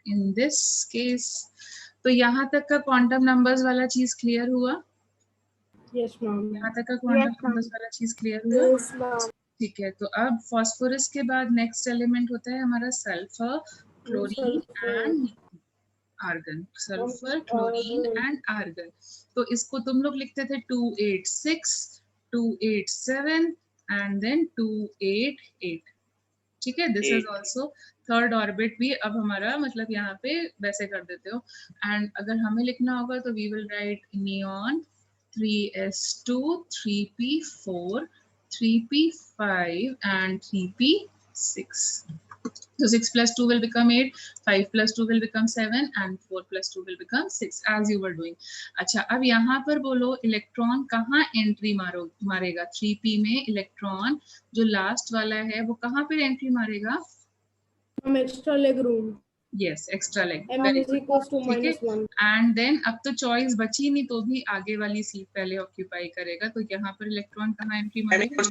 in this case. तो यहाँ तक का क्वांटम नंबर्स वाला चीज क्लियर हुआ? Yes, ma'am. यहाँ तक का क्वांटम नंबर्स वाला चीज क्लियर हुआ? Yes, ma'am. ठीक है, तो अब फास्फोरस के बाद नेक्स्ट एलिमेंट होता है हमारा sulphur, chlorine and argon. Sulphur, chlorine and argon. तो इसको तुम लोग लिखते थे 286, 287 एंड देन 288। ठीक है, this is also third orbit भी अब हमारा मतलब यहाँ पे वैसे कर देते हो। एंड अगर हमें लिखना होगा तो we will write neon 3s2, 3p4, 3p5 and 3p6. So 6 plus 2 will become 8, 5 plus 2 will become 7 and 4 plus 2 will become 6 as you were doing. अच्छा, अब यहाँ पर बोलो इलेक्ट्रॉन कहाँ एंट्री मारेगा? 3p में इलेक्ट्रॉन जो लास्ट वाला है वो कहाँ पर एंट्री मारेगा? Extra leg room. Yes, extra leg. M is equals to -1. And then अब तो चॉइस बची नहीं तो भी आगे वाली सीट पहले ऑक्यूपाई करेगा, तो यहाँ पर इलेक्ट्रॉन कहाँ एंट्री मारेगा?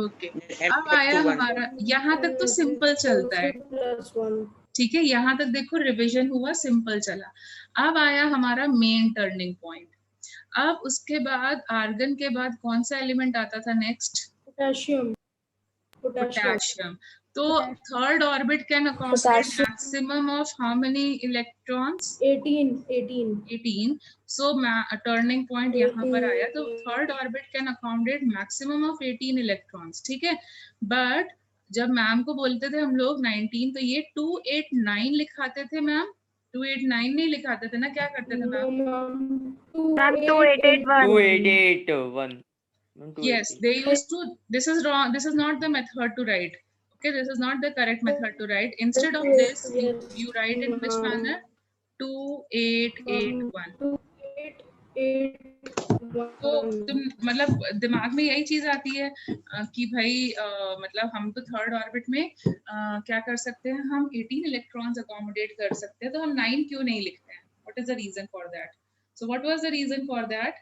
ओके, अब आया हमारा, यहाँ तक तो सिंपल चलता है। ठीक है, यहाँ तक देखो रिवीजन हुआ, सिंपल चला। अब आया हमारा मेन टर्निंग पॉइंट। अब उसके बाद आर्गन के बाद कौन सा एलिमेंट आता था नेक्स्ट? पोटेशियम। पोटेशियम। तो third orbit can accommodate maximum of how many electrons? 18। So turning point यहाँ पर आया, तो third orbit can accommodate maximum of 18 electrons. ठीक है, बट जब मैम को बोलते थे हम लोग 19, तो ये 289 लिखाते थे मैम। 289 नहीं लिखाते थे ना, क्या करते थे ma'am? 2881. Yes, they used to. This is wrong. This is not the method to write. Okay, this is not the correct method to write. Instead of this, you write in which manner? 2881. तो तुम मतलब दिमाग में यही चीज आती है कि भाई मतलब हम तो थर्ड ऑर्बिट में क्या कर सकते हैं, हम 18 इलेक्ट्रॉन्स अकोमोडेट कर सकते हैं, तो हम 9 क्यों नहीं लिखते हैं? What is the reason for that? So what was the reason for that?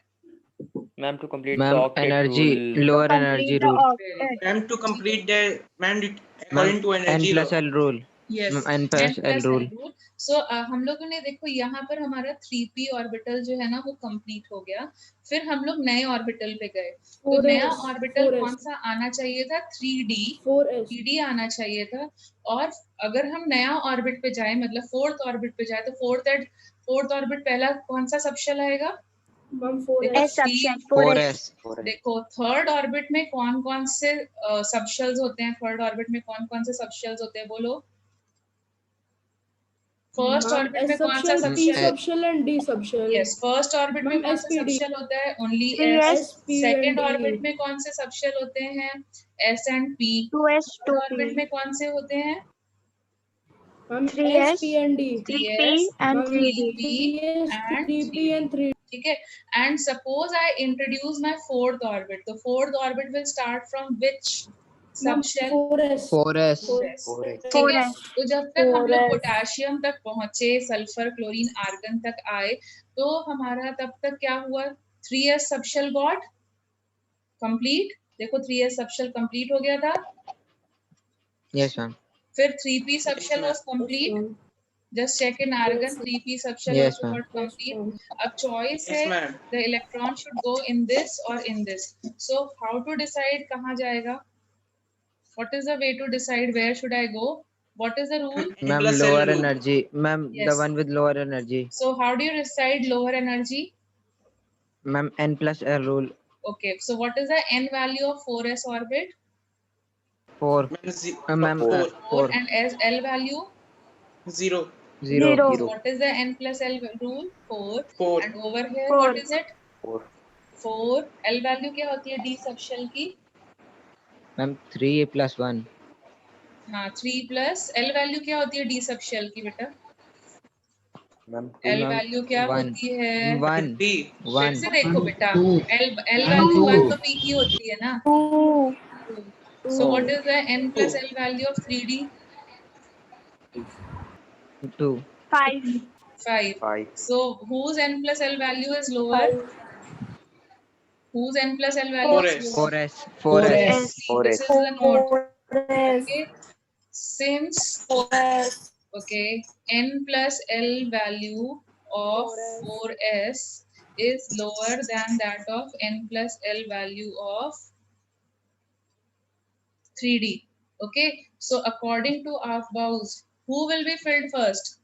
Ma'am, to complete ma'am, the octet energy rule. lower energy rule. Ma'am, to complete the according to energy N plus L rule. Yes, N plus L rule. So हम लोगों ने देखो यहाँ पर हमारा 3p orbital जो है ना वो कंप्लीट हो गया। फिर हम लोग नए ऑर्बिटल पे गए, तो नया ऑर्बिटल कौन सा आना चाहिए था? 3d आना चाहिए था। और अगर हम नया ऑर्बिट पे जाए, मतलब फोर्थ ऑर्बिट पे जाए, तो फोर्थ ऑर्बिट पहला कौन सा सबशेल आएगा? 4s. देखो थर्ड ऑर्बिट में कौन कौन से सबशेल्स होते हैं? थर्ड ऑर्बिट में कौन कौन से सबशेल्स होते हैं बोलो? फर्स्ट ऑर्बिट में कौन सा subshell and D subshell? Yes, first orbit में कौन सा सबशेल होता है? Only S. सेकंड ऑर्बिट में कौन से सबशेल होते हैं? S and P. 2s, third orbit में कौन से होते हैं? 3s, 3p and 3d. 3p and 3d. ठीक है, and suppose I introduce my fourth orbit, तो fourth orbit will start from which subshell? 4s. ठीक है, तो जब तक हम लोग पोटेशियम तक पहुंचे, सल्फर, क्लोरीन, आर्गन तक आए, तो हमारा तब तक क्या हुआ? 3s subshell got complete. देखो 3s सबशेल कंप्लीट हो गया था। Yes, ma'am. फिर 3p subshell was complete. Just check in argon, 3p subshell Yes, also ma'am. got complete. अब choice Yes, है, ma'am. the electron should go in this or in this. So how to decide कहाँ जाएगा? What is the way to decide where should I go? What is the rule? Ma'am, plus lower L rule. energy. Ma'am, Yes. the one with lower energy. So how do you decide lower energy? Ma'am, N plus L rule. Okay, so what is the n value of 4s orbit? 4. Ma'am, 4. 4. And L value? 0. 0. What is the n plus L rule? 4. 4. And over here, 4. what is it? 4. L value क्या होती है D subshell की? Ma'am, 3 plus 1. हाँ, 3 plus L value क्या होती है D subshell की बेटा? Ma'am, L वैल्यू क्या होती है? 1. D. फिर से देखो बेटा, L वैल्यू 1 तो P की होती है ना? 2. So what is the n plus L value of 3D? 2. 5. 5. So whose n plus L value is lower? Whose n plus L value is lower? 4s. 4s. This is the note. Okay. Since Okay, n plus L value of 4s is lower than that of n plus L value of 3D. Okay, so according to Aufbau's, who will be filled first?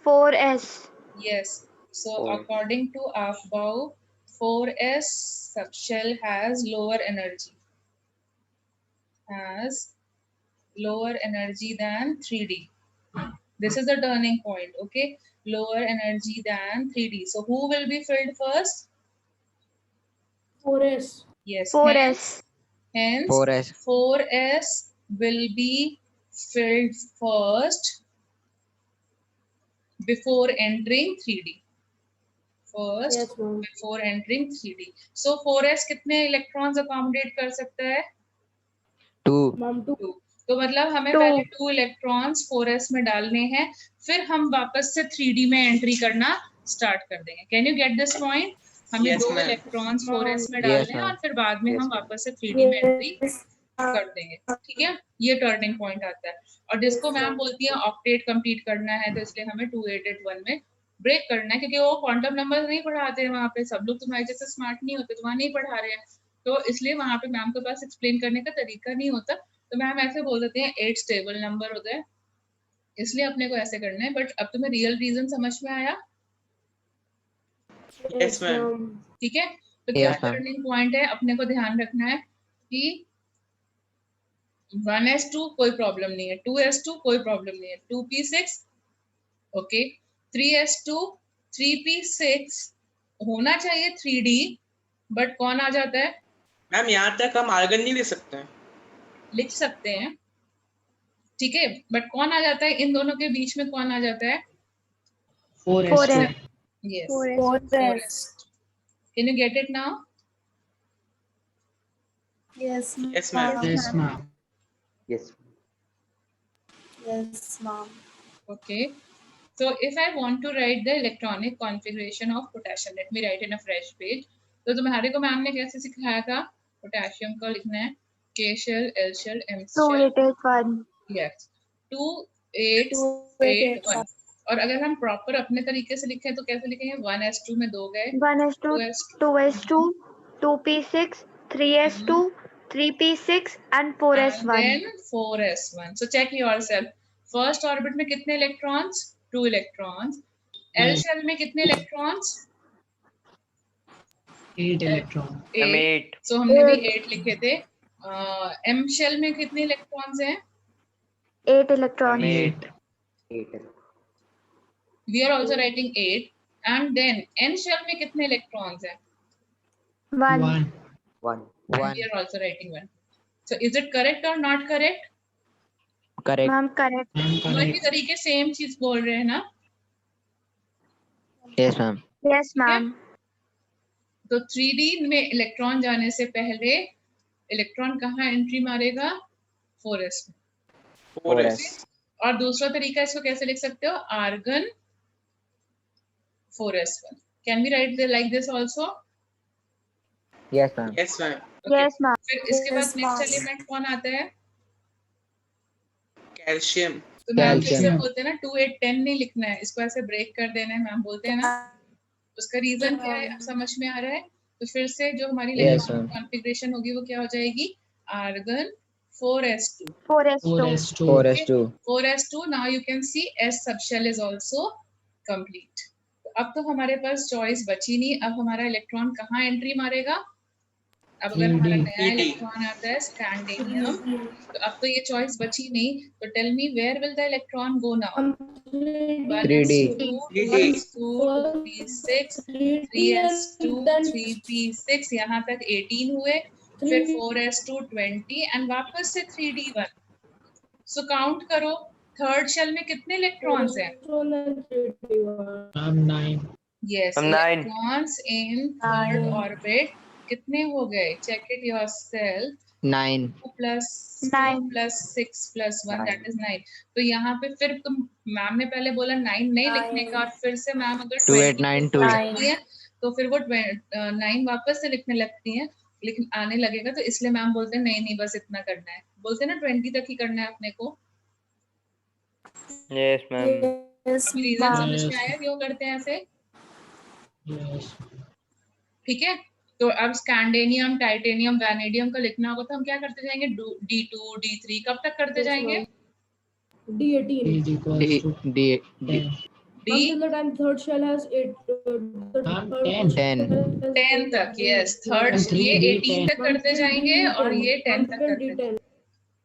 4s. Yes, so 4s. according to Aufbau, 4s subshell has lower energy. Has lower energy than 3D. This is the turning point, okay? Lower energy than 3D. So who will be filled first? 4s. Yes, 4s. hence 4s. 4s will be filled first before entering 3D. First, Yes, ma'am. before entering 3D. So 4s कितने electrons accommodate कर सकता है? 2. Ma'am, 2. 2. तो मतलब हमें Two. पहले 2 electrons 4s में डालने हैं, फिर हम वापस से 3D में एंट्री करना स्टार्ट कर देंगे. Can you get this point? हमें Yes, 2 ma'am. इलेक्ट्रॉन्स 4s में Yes, डालने हैं ma'am. और फिर बाद में Yes, हम ma'am. वापस से 3D में एंट्री Yes. कर देंगे. ठीक है, ये टर्निंग पॉइंट आता है. और जिसको Yes, मैम ma'am. बोलती है ऑक्टेट कंप्लीट करना है, तो इसलिए हमें 2881 में ब्रेक करना है, क्योंकि वो क्वांटम नंबर नहीं पढ़ाते हैं वहाँ पे. सब लोग तुम्हारे जैसे स्मार्ट नहीं होते, तो वहाँ नहीं पढ़ा रहे हैं, तो इसलिए वहाँ पे मैम के पास एक्सप्लेन करने का तरीका नहीं होता. तो मैम ऐसे बोल देते हैं 8 स्टेबल नंबर होते हैं, इसलिए अपने को ऐसे करना है. बट अब तुम्हें रियल रीजन समझ में आया? Yes, ma'am. ठीक है, तो क्या Yes, ma'am. टर्निंग पॉइंट है अपने को ध्यान रखना है कि 1s2 कोई प्रॉब्लम नहीं है, 2s2 कोई प्रॉब्लम नहीं है, 2p6 ओके, 3s2 3p6 होना चाहिए 3D, बट कौन आ जाता है? मैम यहाँ तक हम आर्गन नहीं ले सकते हैं. लिख सकते हैं, ठीक है, बट कौन आ जाता है इन दोनों के बीच में? कौन आ जाता है? 4s. Yes. 4s. Can you get it now? Yes, Yes, ma'am. Yes, ma'am. Yes. Yes, ma'am. Okay. So if I want to write the electronic configuration of potassium, let me write in a fresh page. तो तुम्हारे को ma'am ने कैसे सिखाया था? Potassium का लिखना है K shell, L shell, M shell. 2881. Yes. 2881. और अगर हम प्रॉपर अपने तरीके से लिखें तो कैसे लिखेंगे? 1s2 में 2 गए, 1s2, 2s2, 2p6, 3s2, 3p6 and 4s1. and then 4s1. So check yourself. First orbit में कितने इलेक्ट्रॉन्स? 2 इलेक्ट्रॉन्स. एल शेल में कितने इलेक्ट्रॉन्स? 8 electron. 8. सो हमने भी 8 लिखे थे. एम शेल में कितने इलेक्ट्रॉन्स हैं? 8 electrons. 8. 8. We are also writing 8. And then N shell में कितने इलेक्ट्रॉन्स हैं? 1. 1. 1. We are also writing 1. So is it correct और not correct? Correct. Ma'am, correct. I'm दोनों ही correct. तरीके सेम चीज बोल रहे हैं ना? Yes, ma'am. Yes, ma'am. तो 3D में इलेक्ट्रॉन जाने से पहले इलेक्ट्रॉन कहाँ एंट्री मारेगा? 4s में. 4s. और दूसरा तरीका इसको कैसे लिख सकते हो? Argon 4s1. Can we write like this also? Yes, ma'am. Yes, ma'am. Yes, ma'am. फिर इसके बाद Yes, नेक्स्ट ma'am. एलिमेंट कौन आता है? Calcium. तो मैम फिर से Calcium. बोलते हैं ना 2 8 10 नहीं लिखना है, इसको ऐसे ब्रेक कर देना है. मैम बोलते हैं ना, उसका रीजन क्या है? अब समझ में आ रहा है? तो फिर से जो हमारी Yes, इलेक्ट्रॉन ma'am. कॉन्फ़िगरेशन होगी वो क्या हो जाएगी? Argon 4s2. 4s2. 4s2. 4s2. 4s2. Now you can see s subshell is also complete. तो अब तो हमारे पास चॉइस बची नहीं. अब हमारा इलेक्ट्रॉन कहाँ एंट्री मारेगा? अब अगर हमारा 3D. नया इलेक्ट्रॉन आता है स्कैंडियम, तो अब तो ये चॉइस बची नहीं. तो tell me where will the electron go now? 3D. 2s2, 2p6, 3s2, 3p6, यहाँ तक 18 हुए, फिर 4s2 20 एंड वापस से 3d1. सो काउंट करो, थर्ड शेल में कितने इलेक्ट्रॉन्स हैं? I'm 9. यस, हम 9. इलेक्ट्रॉन्स इन थर्ड ऑर्बिट कितने हो गए? Check it yourself. 9. 2 plus 9. 2 plus 6 plus 1 9. that is 9. तो यहाँ पे फिर तुम, मैम ने पहले बोला 9 नहीं लिखने का, और फिर से मैम अगर 2 20 8 9 को 2. लिखती है तो फिर वो 9 वापस से लिखने लगती हैं, लेकिन आने लगेगा. तो इसलिए मैम बोलते हैं नहीं नहीं बस इतना करना है. बोलते हैं ना 20 तक ही करना है अपने को. Yes, ma'am. Yes, अब रीजन ma'am. समझ में आया क्यों करते हैं ऐसे? Yes. ठीक है, तो अब स्कैंडेनियम, टाइटेनियम, वैनेडियम का लिखना होगा तो हम क्या करते जाएंगे? D2, D3 कब तक करते Yes, जाएंगे? ma'am. D18. Is equals D to D 10. D Until the time third shell has 8. Ma'am, 10. 10 तक, यस, थर्ड And ये 3D 18 तक करते जाएंगे और ये 10 तक करते जाएंगे।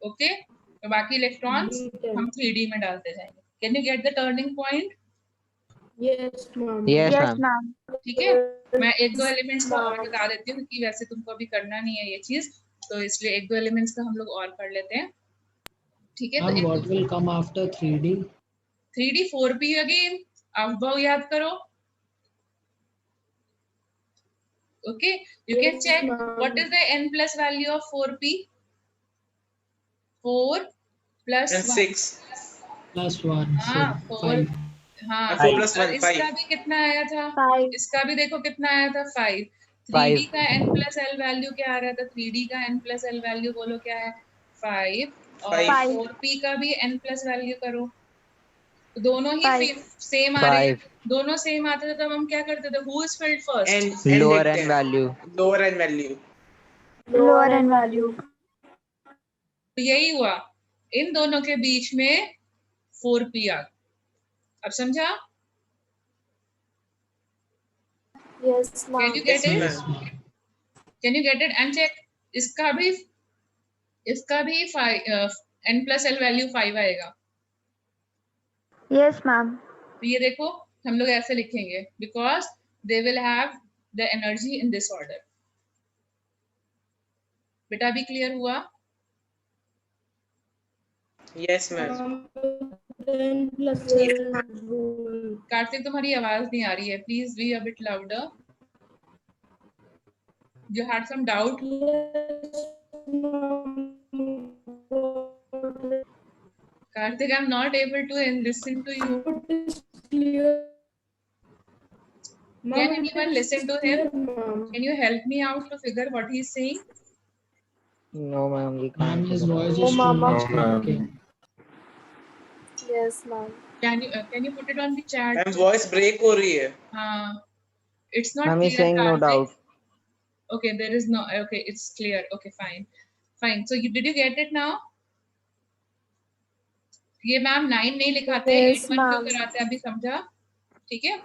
ओके, तो बाकी इलेक्ट्रॉन्स हम 3D में डालते जाएंगे। Can you get the turning point? Yes, ma'am. Yes, Yes, ma'am. ma'am. ठीक है, मैं एक दो एलिमेंट्स का और बता देती हूँ क्योंकि वैसे तुमको अभी करना नहीं है ये चीज, तो इसलिए एक दो एलिमेंट्स का हम लोग और कर लेते हैं। ठीक है, Ma'am, तो what will come after 3D? 3D 4p again, अवभव याद करो। Okay, you can Yes, check ma'am. What is the n plus value of 4p? 4 plus And 1, 6. Plus 1. हाँ So 4, 5. हाँ, And 4 plus और 1, इसका 5. भी कितना आया था? 5. इसका भी देखो कितना आया था, 5। 5. 3D का n प्लस l वैल्यू क्या आ रहा था? 3D का n प्लस l वैल्यू बोलो क्या है? 5। और 5. 4p का भी n प्लस वैल्यू करो, तो दोनों ही 5. सेम आ रहे हैं। 5. दोनों सेम आते थे तब हम क्या करते थे? Who is filled first? And Lower hit n 10. value. Lower n value. Lower n value. तो यही हुआ, इन दोनों के बीच में 4p आ। अब समझा? Yes, can ma'am. You get Yes, it? Yes, ma'am. ma'am. Can you get it? And check, इसका भी n प्लस l वैल्यू 5 आएगा। Yes, ma'am. तो ये देखो हम लोग ऐसे लिखेंगे because they will have the energy in this order. बेटा भी क्लियर हुआ? Yes, ma'am. Then plus rule. Kartik तुम्हारी आवाज नहीं आ रही है, please be a bit louder. You had some doubt? Kartik, I am not able to listen to you. Can anyone listen to him? Can you help me out to figure what he's saying? No, ma'am. We Ma'am, can't. his voice Oh, is too mama. much cracking. Yes, ma'am. Can you put it on the chat? Ma'am, voice break हो रही है. It's not Ma'am clear. is saying no Karthik. doubt. Okay, there is no. Okay, it's clear. Okay, fine. So did you get it now? ये ma'am 9 नहीं लिखाते, Yes, 8 1 क्यों ma'am. कराते हैं अभी समझा? ठीक है,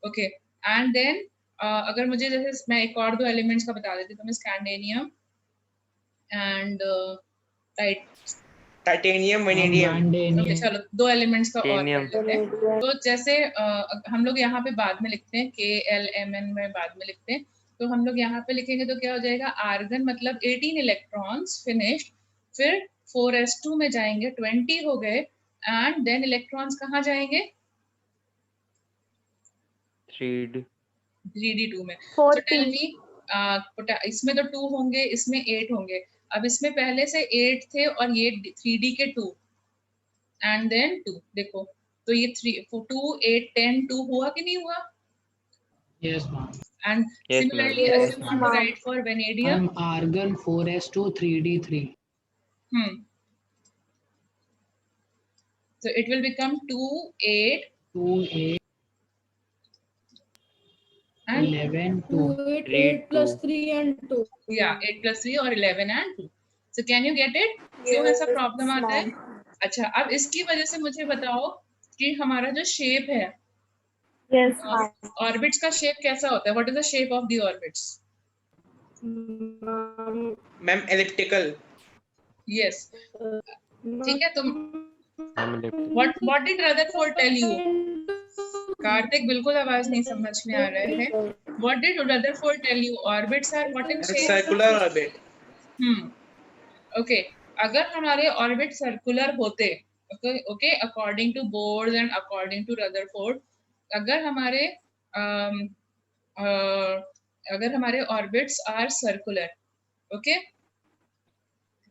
ओके। एंड देन अगर मुझे जैसे मैं एक और दो एलिमेंट्स का बता देती हूँ, तो मैं scandium and Titanium, Ma'am, vanadium. Okay, vanadium. चलो दो एलिमेंट्स का और कर Vanadium. लेते हैं। तो जैसे हम लोग यहाँ पे बाद में लिखते हैं, KLMN में बाद में लिखते हैं, तो हम लोग यहाँ पे लिखेंगे तो क्या हो जाएगा? आर्गन मतलब 18 इलेक्ट्रॉन्स फिनिश्ड, फिर 4s2 में जाएंगे, 20 हो गए, एंड देन इलेक्ट्रॉन्स कहाँ जाएंगे? 3D. 3d2 में। सो 4p. टेल मी, इसमें तो 2 होंगे, इसमें 8 होंगे। अब इसमें पहले से 8 थे और ये 3d के 2 एंड देन 2, देखो तो ये 2 8 10 2 हुआ कि नहीं हुआ? Yes, ma'am. And Yes, similarly, ma'am. if you want to Yes, write for vanadium, Ma'am, argon 4s2 3d3. So it will become 2 8 2 8 and 11 2. 2 8 3, 8 plus 2. 3 and 2. yeah 8 plus 3 और 11 and 2. So can you get it? क्यों ऐसा problem आता है? अच्छा, अब इसकी वजह से मुझे बताओ कि हमारा जो शेप है, Yes, ma'am. ऑर्बिट्स का शेप कैसा होता है? What is the shape of the orbits? Ma'am, elliptical. Yes, ठीक है। तुम I'm elliptical. What did Rutherford tell you? Kartik बिल्कुल आवाज नहीं समझ में आ रहे हैं। What did Rutherford tell you? Orbits are what in And shape? circular orbit. Okay, अगर हमारे ऑर्बिट सर्कुलर होते, okay, according to Bohr and according to Rutherford, अगर हमारे ऑर्बिट्स आर सर्कुलर, ओके,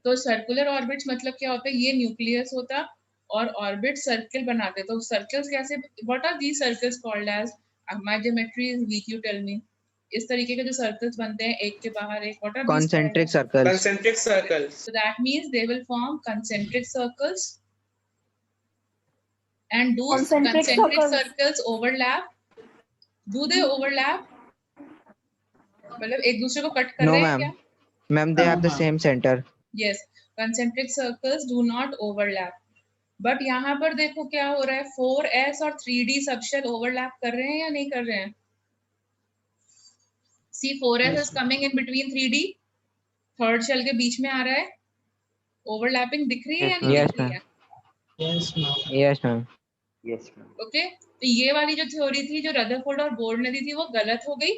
तो सर्कुलर ऑर्बिट्स मतलब क्या होता है? ये न्यूक्लियस होता और ऑर्बिट सर्कल बनाते। तो सर्कल्स कैसे, what are these circles called as? My geometry is weak, you tell me. इस तरीके के जो सर्कल्स बनते हैं एक के बाहर एक, what are Concentric circles. Concentric circles. So that means they will form concentric circles. And do Concentric concentric circles. circles overlap? Do they overlap? मतलब एक दूसरे को कट कर No, रहे हैं ma'am. क्या? Ma'am, they No, have the ma'am. same center. Yes, concentric circles do not overlap. But यहाँ पर देखो क्या हो रहा है, 4s और 3d सबशेल ओवरलैप कर रहे हैं या नहीं कर रहे हैं? See, 4s is coming in between 3d, third shell के बीच में आ रहा है, ओवरलैपिंग दिख रही है या नहीं Yes, दिख रही है? Yes, ma'am. Yes, ma'am. Yes, ma'am. Okay, तो ये वाली जो थ्योरी थी जो रदरफोर्ड और बोर्ड ने दी थी वो गलत हो गई,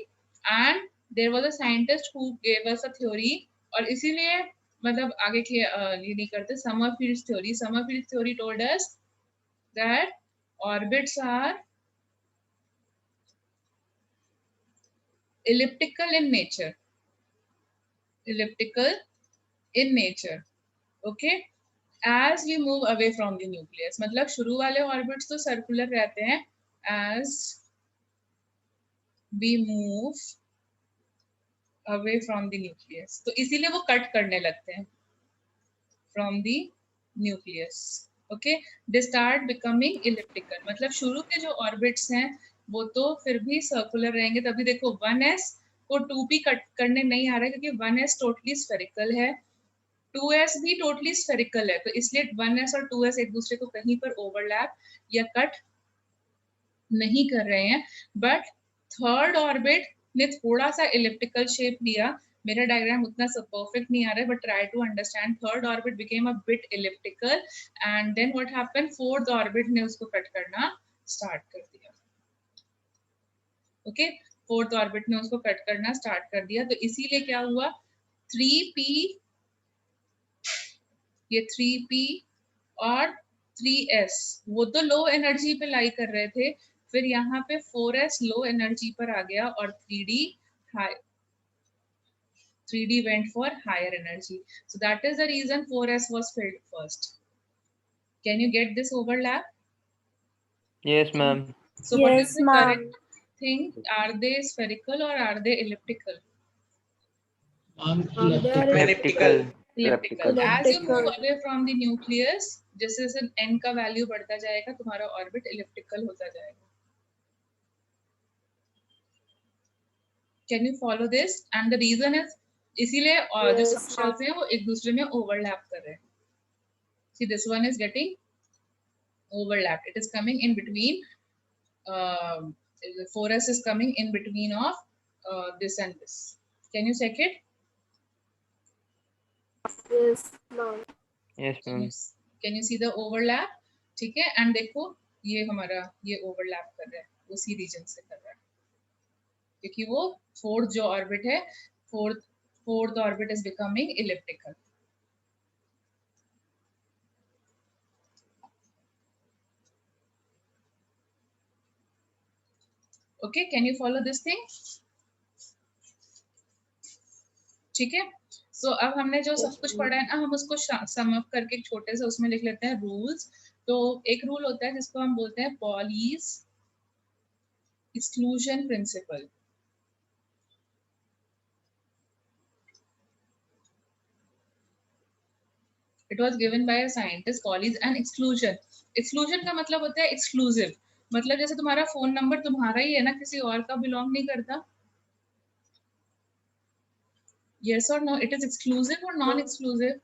and there was a scientist who gave us a theory, और इसीलिए मतलब आगे के ये नहीं करते, Sommerfeld's theory. Sommerfeld's theory told us that orbits are elliptical in nature. Elliptical in nature. Okay, as we move away from the nucleus. मतलब शुरू वाले ऑर्बिट्स तो सर्कुलर रहते हैं, as we move away from the nucleus. तो इसीलिए वो cut करने लगते हैं from the nucleus. Okay, they start becoming elliptical. मतलब शुरू के जो ऑर्बिट्स हैं वो तो फिर भी सर्कुलर रहेंगे. तभी देखो 1s को 2p कट करने नहीं आ रहा है क्योंकि 1s टोटली स्फेरिकल है, 2s भी टोटली स्फेरिकल है, तो इसलिए 1s और 2s एक दूसरे को कहीं पर ओवरलैप या कट नहीं कर रहे हैं. बट थर्ड ऑर्बिट ने थोड़ा सा इलिप्टिकल शेप लिया. मेरा डायग्राम उतना सब परफेक्ट नहीं आ रहा है, but try to understand. Third orbit became a bit elliptical, and then what happened, fourth orbit ने उसको कट करना स्टार्ट कर दिया. ओके, फोर्थ ऑर्बिट ने उसको कट करना स्टार्ट कर दिया. तो इसीलिए क्या हुआ, 3p, ये 3p और 3s वो तो लो एनर्जी पे लाई कर रहे थे, फिर यहाँ पे 4s लो एनर्जी पर आ गया और 3d high, 3d went for higher energy. So that is the reason 4s was filled first. Can you get this overlap? Yes, ma'am. So what is Yes, the ma'am. correct thing? Are they spherical or are they elliptical? Ma'am, They are elliptical. Elliptical. As you move Elliptical. away from the nucleus, जैसे जैसे n का value बढ़ता जाएगा तुम्हारा orbit elliptical होता जाएगा. Can you follow this? And the reason is इसीलिए जो Yes, सबशेल्स हैं वो एक दूसरे में ओवरलैप कर रहे हैं. See, this one is getting overlapped. It is coming in between. 4s is coming in between of this and this. Can you check it? Yes, ma'am. Yes, ma'am. Can you see the overlap? ठीक है, and देखो ये हमारा ये overlap कर रहा है, उसी रीजन से कर रहा है, क्योंकि वो फोर्थ जो ऑर्बिट है, fourth orbit is becoming elliptical. Okay, can you follow this thing? ठीक है, सो अब हमने जो सब कुछ पढ़ा है ना, हम उसको सम अप करके एक छोटे से उसमें लिख लेते हैं रूल्स. तो एक रूल होता है जिसको हम बोलते हैं Pauli's exclusion principle. It was given by a scientist. Pauli's and exclusion. Exclusion का मतलब होता है exclusive. मतलब जैसे तुम्हारा फोन नंबर तुम्हारा ही है ना, किसी और का बिलोंग नहीं करता. Yes or no? It is exclusive or non-exclusive?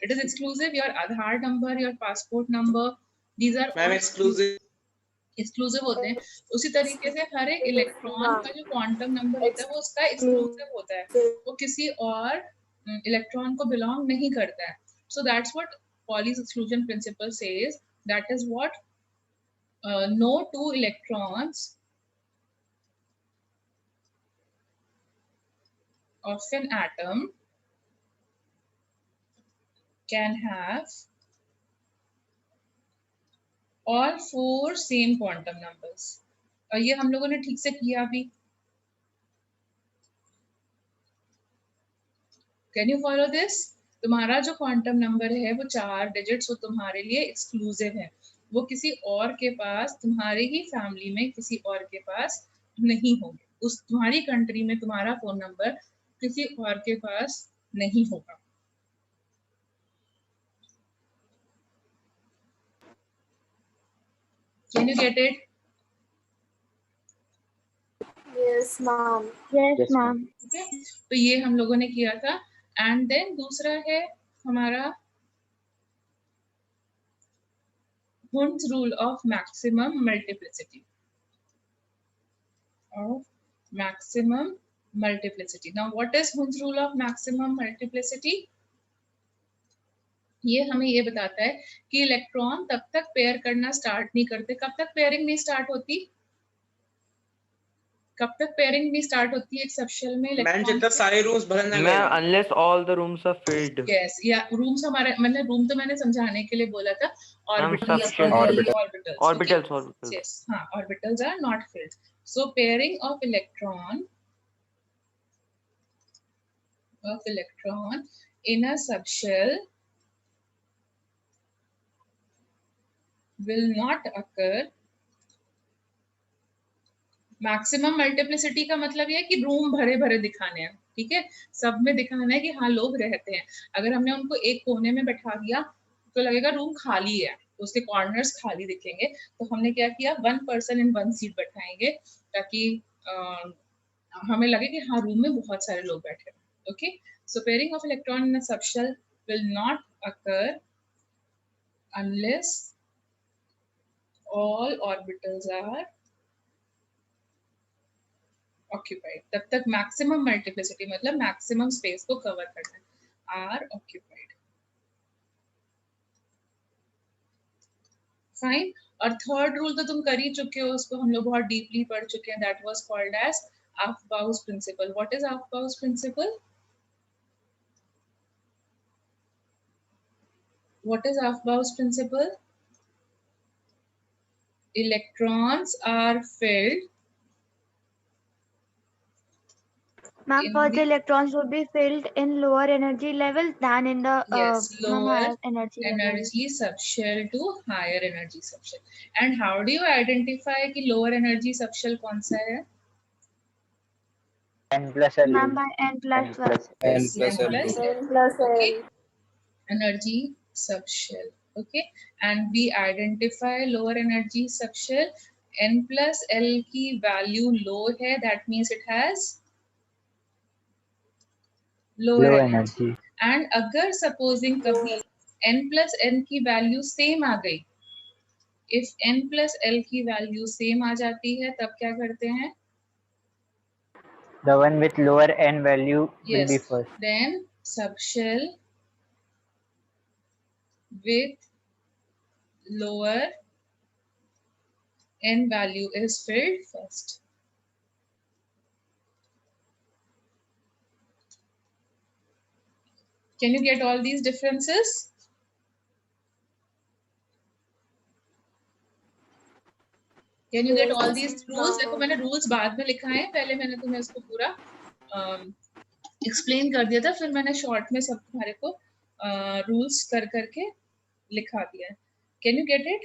It is exclusive. Your Aadhaar number, your passport number, these are Ma'am, all exclusive. exclusive होते हैं. उसी तरीके से हर एक इलेक्ट्रॉन का जो क्वांटम नंबर होता है वो उसका exclusive होता है, वो किसी और इलेक्ट्रॉन को बिलोंग नहीं करता है. So that's what Pauli's exclusion principle says. That is what no two electrons of an atom can have all four same quantum numbers. और ये हम लोगों ने ठीक से किया भी. Can you follow this? तुम्हारा जो क्वांटम नंबर है वो 4 डिजिट्स, वो तुम्हारे लिए एक्सक्लूसिव है. वो किसी और के पास, तुम्हारे ही फैमिली में किसी और के पास नहीं होंगे. उस तुम्हारी कंट्री में तुम्हारा फोन नंबर किसी और के पास नहीं होगा. Can you get it? Yes, ma'am. Yes, Yes, ma'am. ma'am. Okay, तो ये हम लोगों ने किया था. एंड देन दूसरा है हमारा Hund's rule of maximum multiplicity. Now, what is Hund's rule of maximum multiplicity? ये हमें ये बताता है कि इलेक्ट्रॉन तब तक पेयर करना स्टार्ट नहीं करते. कब तक पेयरिंग नहीं स्टार्ट होती? कब तक पेयरिंग नहीं स्टार्ट होती है एक सबशेल में मैम इलेक्ट्रॉन? जब तक सारे रूम्स भरन ना Ma'am, गए. unless all the rooms are filled. Yes, या रूम्स हमारे मतलब रूम तो मैंने समझाने के लिए बोला था. Orbitals Orbitals. yes, हाँ, orbitals are not filled. So pairing of electron in a subshell will not occur. Maximum multiplicity का मतलब ये है कि रूम भरे भरे दिखाने हैं. ठीक है, सब में दिखाना है कि हाँ लोग रहते हैं. अगर हमने उनको एक कोने में बैठा दिया तो लगेगा रूम खाली है, उसके कॉर्नर्स खाली दिखेंगे. तो हमने क्या किया, 1 person in 1 seat बैठाएंगे ताकि हमें लगे कि हाँ रूम में बहुत सारे लोग बैठे हैं. Okay, so pairing of electron in a subshell will not occur unless all orbitals are occupied. तब तक मैक्सिमम मल्टीप्लिसिटी मतलब मैक्सिमम स्पेस को कवर करना है, आर ऑक्यूपाइड. फाइन. और थर्ड रूल तो तुम कर ही चुके हो, उसको हम लोग बहुत डीपली पढ़ चुके हैं. That was called as Aufbau's principle. What is Aufbau's principle? What is Aufbau's principle? Electrons are filled. Ma'am, first the electrons will be filled in lower energy level than in the Yes, lower higher energy level. energy subshell to higher energy subshell. And how do you identify कि lower energy subshell कौन सा है? N plus L. Ma'am, by n plus 1. N plus L. N plus Okay. L. Energy subshell. Okay, and we identify lower energy subshell. N plus L की value low है, that means it has lower energy. And अगर supposing कभी n plus n की value same आ गई, if n plus L की value same आ जाती है तब क्या करते हैं? The one with lower N value will Yes, be first. then subshell with lower n value is filled first. Can you get all these differences? Can you get all these rules? देखो मैंने rules बाद में लिखा है, पहले मैंने तुम्हें इसको पूरा explain कर दिया था, फिर मैंने short में सब तुम्हारे को rules कर करके लिखा दिया है. Can you get it?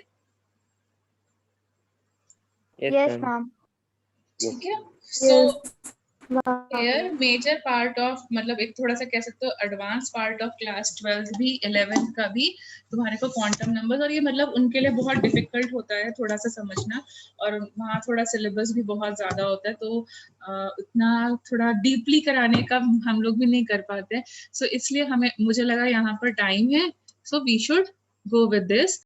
Yes, ma'am. ठीक है. So here major part of मतलब एक थोड़ा सा कह सकते हो एडवांस पार्ट ऑफ क्लास 12 भी 11th का भी तुम्हारे को क्वांटम नंबर्स, और ये मतलब उनके लिए बहुत डिफिकल्ट होता है थोड़ा सा समझना, और वहाँ थोड़ा सिलेबस भी बहुत ज्यादा होता है, तो इतना थोड़ा डीपली कराने का हम लोग भी नहीं कर पाते. सो इसलिए मुझे लगा यहाँ पर टाइम है, so we should go with this.